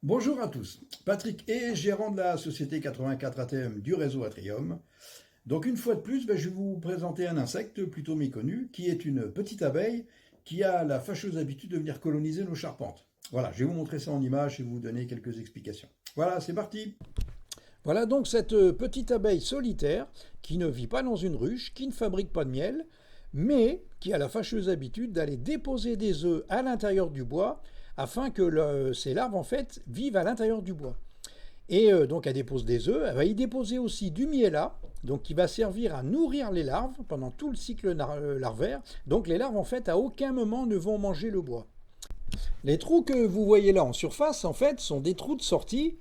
Bonjour à tous, Patrick est gérant de la société 84 ATM du réseau Atrium. Donc une fois de plus, je vais vous présenter un insecte plutôt méconnu qui est une petite abeille qui a la fâcheuse habitude de venir coloniser nos charpentes. Voilà, je vais vous montrer ça en image et vous donner quelques explications. Voilà, c'est parti. Voilà donc cette petite abeille solitaire qui ne vit pas dans une ruche, qui ne fabrique pas de miel, mais qui a la fâcheuse habitude d'aller déposer des œufs à l'intérieur du bois afin que ces larves en fait vivent à l'intérieur du bois. Et donc elle dépose des œufs, elle va y déposer aussi du miella, donc qui va servir à nourrir les larves pendant tout le cycle larvaire. Donc les larves en fait à aucun moment ne vont manger le bois. Les trous que vous voyez là en surface en fait sont des trous de sortie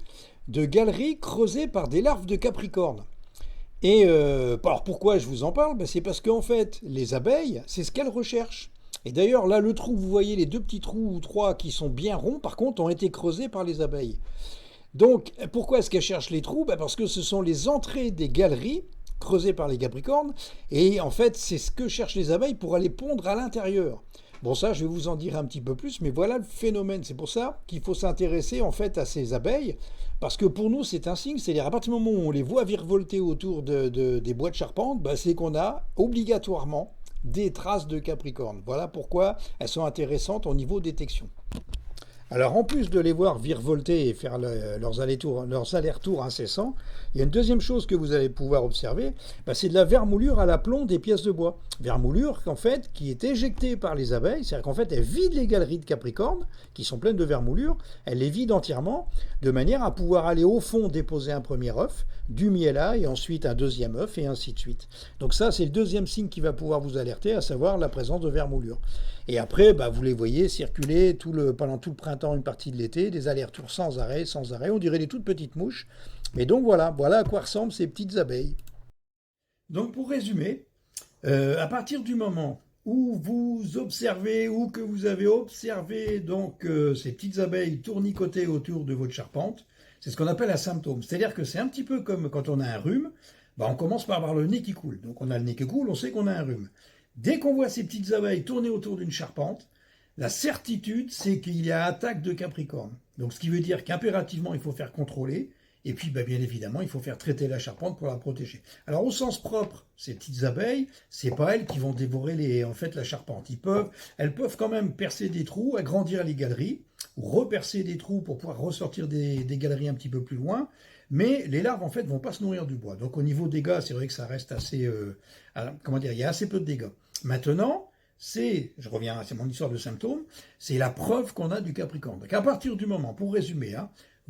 de galeries creusées par des larves de capricorne. Et alors pourquoi je vous en parle? C'est parce qu'en fait, les abeilles, c'est ce qu'elles recherchent. Et d'ailleurs, là, le trou, vous voyez les deux petits trous ou trois qui sont bien ronds, par contre, ont été creusés par les abeilles. Donc, pourquoi est-ce qu'elles cherchent les trous? Parce que ce sont les entrées des galeries creusées par les capricornes. Et en fait, c'est ce que cherchent les abeilles pour aller pondre à l'intérieur. Bon, ça, je vais vous en dire un petit peu plus, mais voilà le phénomène. C'est pour ça qu'il faut s'intéresser en fait à ces abeilles, parce que pour nous, c'est un signe. C'est-à-dire, à partir du moment où on les voit virevolter autour des bois de charpente, c'est qu'on a obligatoirement des traces de capricorne. Voilà pourquoi elles sont intéressantes au niveau détection. Alors en plus de les voir virevolter et faire leurs allers-retours incessants, il y a une deuxième chose que vous allez pouvoir observer, c'est de la vermoulure à l'aplomb des pièces de bois. Vermoulure en fait qui est éjectée par les abeilles, c'est-à-dire qu'en fait elles vident les galeries de Capricorne, qui sont pleines de vermoulure, elles les vident entièrement, de manière à pouvoir aller au fond déposer un premier œuf, du miella et ensuite un deuxième œuf et ainsi de suite. Donc ça c'est le deuxième signe qui va pouvoir vous alerter, à savoir la présence de vermoulure. Et après, vous les voyez circuler pendant tout le printemps, une partie de l'été, des allers-retours sans arrêt, sans arrêt. On dirait des toutes petites mouches. Mais donc voilà à quoi ressemblent ces petites abeilles. Donc pour résumer, à partir du moment où vous observez ou que vous avez observé donc ces petites abeilles tournicotées autour de votre charpente, c'est ce qu'on appelle un symptôme. C'est-à-dire que c'est un petit peu comme quand on a un rhume, on commence par avoir le nez qui coule. Donc on a le nez qui coule, on sait qu'on a un rhume. Dès qu'on voit ces petites abeilles tourner autour d'une charpente, la certitude, c'est qu'il y a attaque de Capricorne. Donc ce qui veut dire qu'impérativement, il faut faire contrôler. Et puis, bien évidemment, il faut faire traiter la charpente pour la protéger. Alors, au sens propre, ces petites abeilles, c'est pas elles qui vont dévorer en fait, la charpente. Elles peuvent quand même percer des trous, agrandir les galeries, ou repercer des trous pour pouvoir ressortir des galeries un petit peu plus loin. Mais les larves, en fait, vont pas se nourrir du bois. Donc, au niveau dégâts, c'est vrai que ça reste assez, comment dire, il y a assez peu de dégâts. Maintenant, je reviens, c'est mon histoire de symptômes, c'est la preuve qu'on a du Capricorne. Donc, à partir du moment, pour résumer,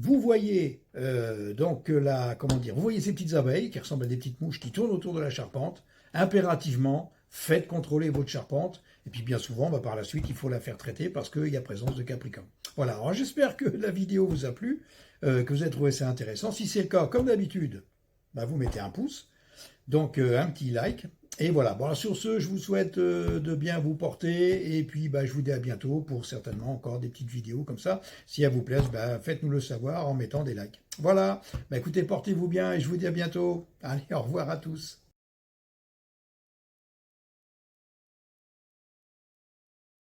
vous voyez vous voyez ces petites abeilles qui ressemblent à des petites mouches qui tournent autour de la charpente. Impérativement, faites contrôler votre charpente. Et puis bien souvent, par la suite, il faut la faire traiter parce qu'il y a présence de Capricorne. Voilà, alors j'espère que la vidéo vous a plu, que vous avez trouvé ça intéressant. Si c'est le cas, comme d'habitude, vous mettez un pouce, donc un petit like. Et voilà, bon, sur ce, je vous souhaite de bien vous porter, et puis je vous dis à bientôt pour certainement encore des petites vidéos comme ça. Si elles vous plaisent, faites-nous le savoir en mettant des likes. Voilà, écoutez, portez-vous bien et je vous dis à bientôt. Allez, au revoir à tous.